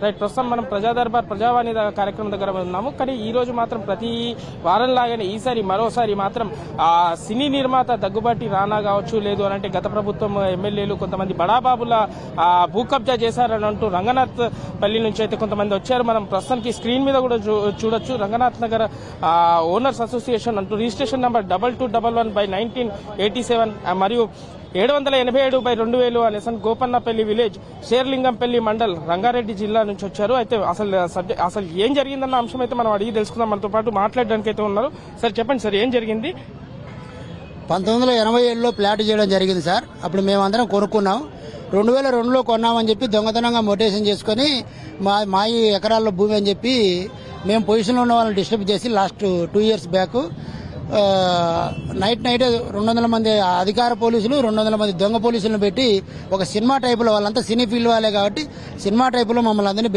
Right, ప్రస్తుతం మనం ప్రజా దర్బార్ ప్రజావాణి కార్యక్రమం దగ్గర ఉన్నాము. కానీ ఈ రోజు మాత్రం ప్రతి వారం లాగానే ఈసారి మరోసారి మాత్రం సినీ నిర్మాత దగ్గుబాటి రానా కావచ్చు, లేదు అనంటే గత ప్రభుత్వం ఎమ్మెల్యేలు కొంతమంది బడాబాబుల భూ కబ్జా చేశారని అంటూ రంగనాథ్ పల్లి నుంచి అయితే కొంతమంది వచ్చారు. మనం ప్రస్తుతానికి స్క్రీన్ మీద కూడా చూడొచ్చు. రంగనాథ్ నగర్ ఓనర్స్ అసోసియేషన్ అంటూ రిజిస్ట్రేషన్ నంబర్ 2211/1987 మరియు 787/2000 అనేసన్ గోపన్నపల్లి విలేజ్ షేర్లింగంపల్లి మండల్ రంగారెడ్డి జిల్లా నుంచి వచ్చారు. అయితే అసలు ఏం జరిగిందన్న అంశం అయితే మనం అడిగి తెలుసుకుందాం. మనతో పాటు మాట్లాడడానికి అయితే ఉన్నారు. సార్ చెప్పండి సార్, ఏం జరిగింది? 1987లో ప్లాట్ చేయడం జరిగింది సార్. అప్పుడు మేమందరం కొనుక్కున్నాం. 2002లో కొన్నామని చెప్పి దొంగతనంగా మొటేషన్ చేసుకుని మా ఎకరాల్లో భూమి అని చెప్పి మేము పొజిషన్లో ఉన్న వాళ్ళని డిస్టర్బ్ చేసి లాస్ట్ 2 years బ్యాక్ నైట్ 200 మంది అధికార పోలీసులు 200 మంది దొంగ పోలీసులను పెట్టి ఒక సినిమా టైపులో, వాళ్ళంతా సినీ ఫీల్డ్ వాళ్ళే కాబట్టి సినిమా టైపులో మమ్మల్ని అందరినీ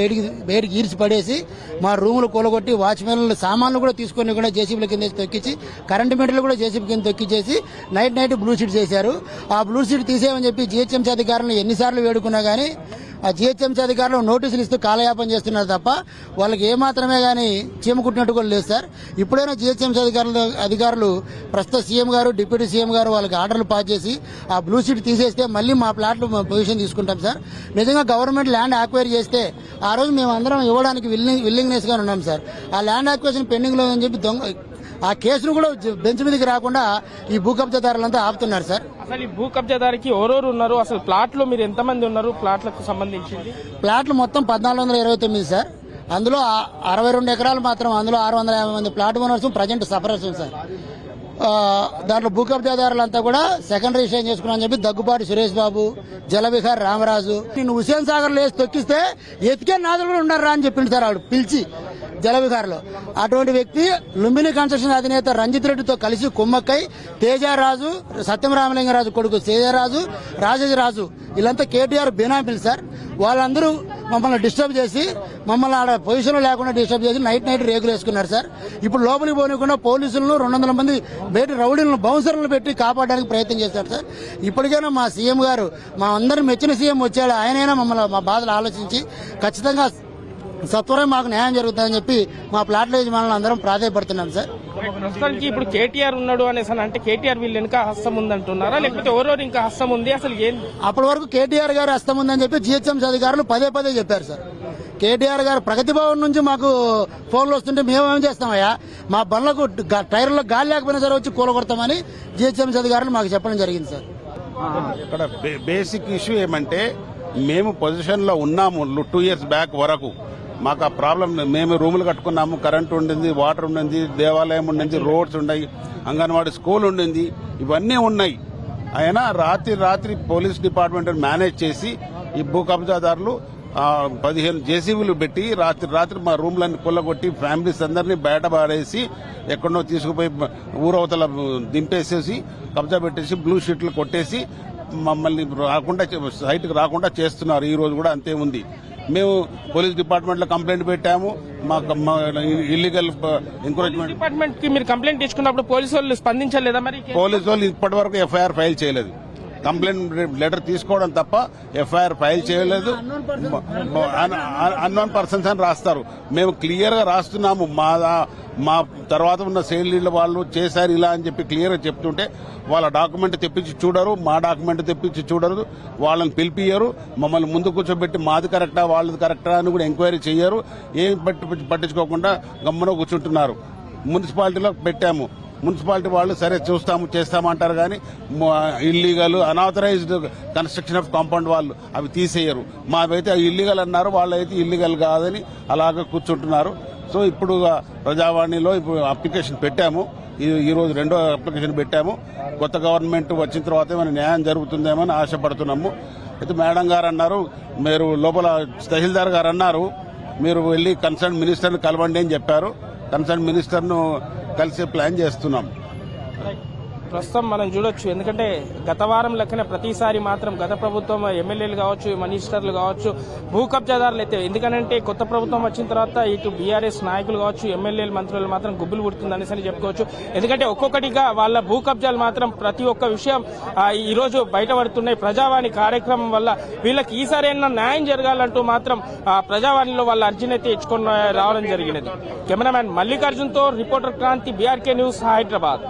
బయటికి ఈడ్చి పడేసి మా రూములు కూలగొట్టి వాచ్మెన్లు సామాన్లు కూడా తీసుకొని కూడా జేసీబీల కింద తొక్కించి కరెంటు మీటర్లు కూడా జేసీబీ కింద తొక్కించేసి నైట్ బ్లూ షీట్ చేశారు. ఆ బ్లూ షీట్ తీసేయమని చెప్పి జీహెచ్ఎంసీ అధికారులను ఎన్నిసార్లు వేడుకున్నా కానీ ఆ జీహెచ్ఎంసీ అధికారులు నోటీసులు ఇస్తూ కాలయాపన చేస్తున్నారు తప్ప వాళ్ళకి ఏమాత్రమే కానీ చీమ కుట్టినట్టు కూడా లేదు సార్. ఇప్పుడైనా జీహెచ్ఎంసీ అధికారులు ప్రస్తుత సీఎం గారు, డిప్యూటీ సీఎం గారు వాళ్ళకి ఆర్డర్లు పాస్ చేసి ఆ బ్లూ షీట్ తీసేస్తే మళ్ళీ మా ప్లాట్లు పొజిషన్ తీసుకుంటాం సార్. నిజంగా గవర్నమెంట్ ల్యాండ్ యాక్వైర్ చేస్తే ఆ రోజు మేము అందరం ఇవ్వడానికి విల్లింగ్నెస్ గా ఉన్నాం సార్. ఆ ల్యాండ్ యాక్వేషన్ పెండింగ్ లో అని చెప్పి ఆ కేసును కూడా బెంచ్ మీదకి రాకుండా ఈ భూ కబ్జాదారులంతా ఆపుతున్నారు సార్. అసలు ఈ భూ కబ్జాదారికి ఎవరెవరు ఉన్నారు? అసలు ప్లాట్లో మీరు ఎంతమంది ఉన్నారు? ప్లాట్లకు సంబంధించింది ప్లాట్లు మొత్తం 1429 సార్. అందులో 62 ఎకరాలు మాత్రం, అందులో 650 మంది plot owners present sufferers sir. దాంట్లో భూ కబ్జాదారులంతా కూడా సెకండ్ రిజిస్ట్రేషన్ చేసుకున్నారని చెప్పి దగ్గుబాటి సురేష్ బాబు, జలవిహార్ రామరాజు, నేను హుసేన్ సాగర్ లేసి తొక్కిస్తే ఎతికే నాదులు కూడా ఉన్నారా అని చెప్పింది సార్ ఆవిడ పిలిచి జలవిహార్లో. అటువంటి వ్యక్తి లుంబిని కన్స్ట్రక్షన్ అధినేత రంజిత్ రెడ్డితో కలిసి కుమ్మక్కై తేజరాజు, సత్యరామలింగరాజు కొడుకు తేజరాజు, రాజరాజు వీళ్ళంతా కేటీఆర్ బినామీలు సార్. వాళ్ళందరూ మమ్మల్ని డిస్టర్బ్ చేసి, మమ్మల్ని ఆడ పొజిషన్లో లేకుండా డిస్టర్బ్ చేసి నైట్ రేకులు వేసుకున్నారు సార్. ఇప్పుడు లోపలికి పోనీకుండా పోలీసులను 200 మంది బయట రౌడీలను బౌన్సర్లను పెట్టి కాపాడడానికి ప్రయత్నం చేశారు సార్. ఇప్పటికైనా మా సీఎం గారు, మా అందరూ మెచ్చిన సీఎం వచ్చాడు, ఆయనైనా మమ్మల్ని మా బాధలు ఆలోచించి ఖచ్చితంగా సత్వరం మాకు న్యాయం జరుగుతుందని చెప్పి మా ప్లాట్ల యజమానులు అందరం ప్రాధాయపడుతున్నాం సార్. ప్రస్తుతానికి ఇప్పుడు కేటీఆర్ ఉన్నాడు అనేసి అంటే కేటీఆర్ వీళ్ళు వెనుక హస్తం ఉందంటున్నారా, లేకపోతే ఎవరెవరు ఇంకా హస్తం ఉంది? అసలు ఏం అప్పటి వరకు కేటీఆర్ గారు హస్తం ఉందని చెప్పి జీహెచ్ఎంసీ అధికారులు పదే చెప్పారు సార్. కేటీఆర్ గారు ప్రగతి భవన్ నుంచి మాకు ఫోన్లు వస్తుంటే మేమేం చేస్తామయ్యా, మా బండ్లకు టైర్లో గాలి లేకపోయినా సరే వచ్చి కూలగొడతామని జీహెచ్ఎంసీ అధికారులు మాకు చెప్పడం జరిగింది సార్. ఇక్కడ బేసిక్ ఇష్యూ ఏమంటే, మేము పొజిషన్ లో ఉన్నాము 2 years బ్యాక్ వరకు. మాకు ఆ ప్రాబ్లం, మేము రూములు కట్టుకున్నాము, కరెంట్ ఉండింది, వాటర్ ఉండింది, దేవాలయం ఉండింది, రోడ్స్ ఉన్నాయి, అంగన్వాడీ స్కూల్ ఉండింది, ఇవన్నీ ఉన్నాయి. అయినా రాత్రి పోలీస్ డిపార్ట్మెంట్ మేనేజ్ చేసి ఈ భూ కబ్జాదారులు 15 జేసీబీలు పెట్టి రాత్రి మా రూమ్లన్నీ కొల్లగొట్టి ఫ్యామిలీస్ అందరినీ బయట పాడేసి ఎక్కడో తీసుకుపోయి ఊరవతల దింపేసేసి కబ్జా పెట్టేసి బ్లూ షీట్లు కొట్టేసి మమ్మల్ని సైట్కి రాకుండా చేస్తున్నారు. ఈ రోజు కూడా అంతే ఉంది. మేము పోలీస్ డిపార్ట్మెంట్ లో కంప్లైంట్ పెట్టాము. మా ఇల్లీగల్ ఎంకరేజ్మెంట్ డిపార్ట్మెంట్ కి మీరు కంప్లైంట్ ఇచ్చుకున్నప్పుడు పోలీసు వాళ్ళు స్పందించలేదా? మరి పోలీసు వాళ్ళు ఇప్పటి వరకు ఎఫ్ఐఆర్ ఫైల్ చేయలేదు. కంప్లైంట్ లెటర్ తీసుకోవడం తప్ప ఎఫ్ఐఆర్ ఫైల్ చేయలేదు. అన్నోన్ పర్సన్స్ అని రాస్తారు. మేము క్లియర్ గా రాస్తున్నాము. మా తర్వాత ఉన్న సేల్ వాళ్ళు చేశారు ఇలా అని చెప్పి క్లియర్ గా చెప్తుంటే వాళ్ళ డాక్యుమెంట్ తెప్పించి చూడరు, మా డాక్యుమెంట్ తెప్పించి చూడరు, వాళ్ళని పిలిపియ్యరు, మమ్మల్ని ముందు కూర్చోబెట్టి మాది కరెక్టా వాళ్ళది కరెక్టా అని కూడా ఎంక్వైరీ చెయ్యరు. ఏం పట్టించుకోకుండా గమ్మున కూర్చుంటున్నారు. మున్సిపాలిటీలో పెట్టాము. మున్సిపాలిటీ వాళ్ళు సరే చేస్తామంటారు కానీ illegal unauthorised construction of compound వాళ్ళు అవి తీసేయరు. మావైతే ఇల్లీగల్ అన్నారు, వాళ్ళైతే ఇల్లీగల్ కాదని అలాగే కూర్చుంటున్నారు. సో ఇప్పుడు ప్రజావాణిలో ఇప్పుడు అప్లికేషన్ పెట్టాము. ఈ రోజు 2వ అప్లికేషన్ పెట్టాము. కొత్త గవర్నమెంట్ వచ్చిన తర్వాత ఏమైనా న్యాయం జరుగుతుందేమో అని ఆశపడుతున్నాము. అయితే మేడం గారు అన్నారు, మీరు లోపల తహసీల్దార్ గారు అన్నారు, మీరు వెళ్లి కన్సర్న్ మినిస్టర్ని కలవండి అని చెప్పారు. కన్సర్న్ మినిస్టర్ను కలిసి ప్లాన్ చేస్తున్నాం. ప్రస్తుతం మనం చూడొచ్చు. ఎందుకంటే గత వారం లెక్కన ప్రతిసారి మాత్రం గత ప్రభుత్వం ఎమ్మెల్యేలు కావచ్చు, మినిస్టర్లు కావచ్చు, భూ కబ్జాదారులు అయితే, ఎందుకంటే కొత్త ప్రభుత్వం వచ్చిన తర్వాత ఇటు బీఆర్ఎస్ నాయకులు కావచ్చు, ఎమ్మెల్యేలు, మంత్రులు మాత్రం గుబ్బులు పుడుతుందనేసి చెప్పుకోవచ్చు. ఎందుకంటే ఒక్కొక్కటిగా వాళ్ళ భూ కబ్జాలు మాత్రం ప్రతి ఒక్క విషయం ఈ రోజు బయటపడుతున్నాయి. ప్రజావాణి కార్యక్రమం వల్ల వీళ్ళకి ఈసారి ఏమన్నా న్యాయం జరగాలంటూ మాత్రం ప్రజావాణిలో వాళ్ళ అర్జీనైతే ఇచ్చుకొని రావడం జరిగినది. కెమెరామ్యాన్ మల్లికార్జున్తో reporter Kranti, BRK news, Hyderabad.